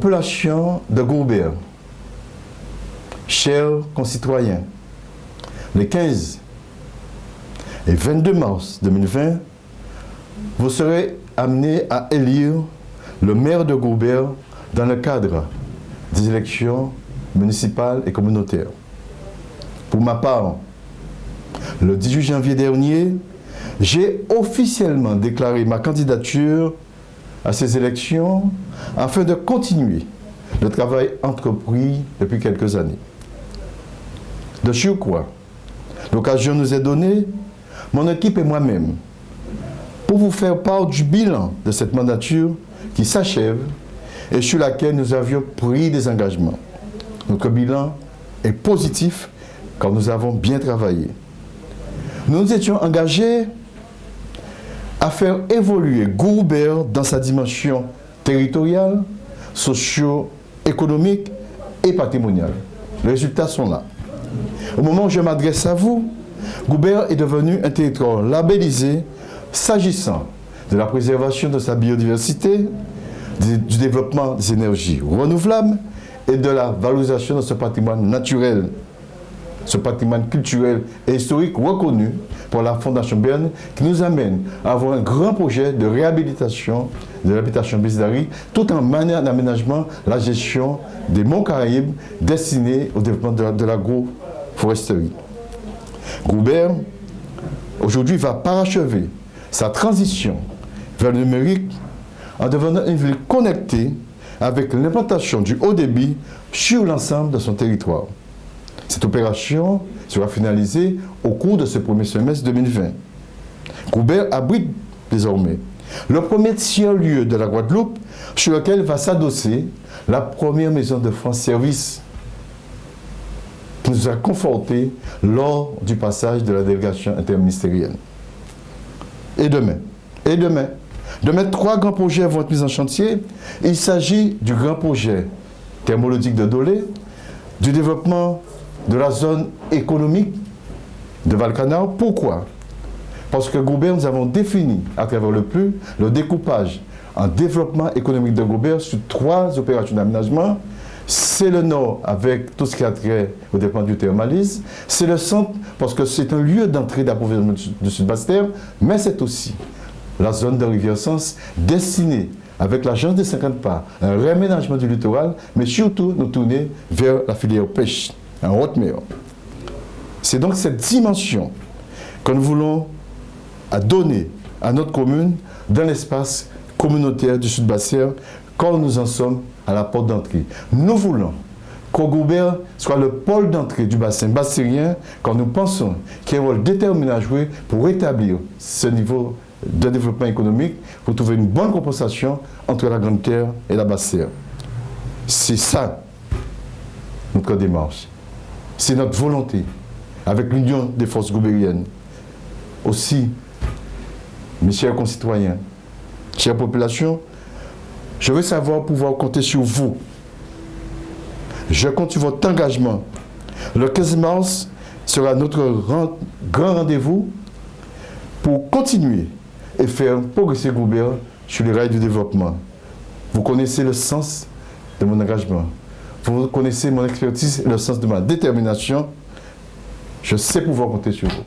Population de Goubert, chers concitoyens, les 15 et 22 mars 2020, vous serez amenés à élire le maire de Goubert dans le cadre des élections municipales et communautaires. Pour ma part, le 18 janvier dernier, j'ai officiellement déclaré ma candidature à ces élections afin de continuer le travail entrepris depuis quelques années. De surcroît, l'occasion nous est donnée, mon équipe et moi-même, pour vous faire part du bilan de cette mandature qui s'achève et sur laquelle nous avions pris des engagements. Notre bilan est positif car nous avons bien travaillé. Nous nous étions engagés à faire évoluer Goubert dans sa dimension territoriale, socio-économique et patrimoniale. Les résultats sont là. Au moment où je m'adresse à vous, Goubert est devenu un territoire labellisé s'agissant de la préservation de sa biodiversité, du développement des énergies renouvelables et de la valorisation de ce patrimoine naturel, ce patrimoine culturel et historique reconnu par la Fondation Berne qui nous amène à avoir un grand projet de réhabilitation de l'habitation Bézari tout en manière d'aménagement, la gestion des monts Caraïbes destinés au développement de l'agroforesterie. Goubert, aujourd'hui, va parachever sa transition vers le numérique en devenant une ville connectée avec l'implantation du haut débit sur l'ensemble de son territoire. Cette opération sera finalisée au cours de ce premier semestre 2020. Goubert abrite désormais le premier tiers-lieu de la Guadeloupe sur lequel va s'adosser la première maison de France Service qui nous a confortés lors du passage de la délégation interministérielle. Et demain, 3 grands projets vont être mis en chantier. Il s'agit du grand projet thermologique de Dolé, du développement de la zone économique de Val-Canard. Pourquoi? Parce que Goubert, nous avons défini à travers le PLU le découpage en développement économique de Goubert sur 3 opérations d'aménagement. C'est le nord avec tout ce qui a trait au développement du thermalisme. C'est le centre parce que c'est un lieu d'entrée d'approvisionnement du Sud-Basse-Terre, mais c'est aussi la zone de Rivière-Sens destinée avec l'agence des 50 pas, un réaménagement du littoral, mais surtout nous tourner vers la filière pêche, en haute mer. C'est donc cette dimension que nous voulons donner à notre commune dans l'espace communautaire du Sud-Basse-Terre quand nous en sommes à la porte d'entrée. Nous voulons que Goubert soit le pôle d'entrée du bassin bassérien quand nous pensons qu'il y a un rôle déterminant à jouer pour rétablir ce niveau de développement économique, pour trouver une bonne compensation entre la Grande Terre et la Basse-Terre. C'est ça notre démarche. C'est notre volonté, avec l'union des forces goubériennes. Aussi, mes chers concitoyens, chère population, je veux savoir pouvoir compter sur vous. Je compte sur votre engagement. Le 15 mars sera notre grand rendez-vous pour continuer et faire progresser Goubert sur les rails du développement. Vous connaissez le sens de mon engagement. Vous connaissez mon expertise et le sens de ma détermination. Je sais pouvoir compter sur vous.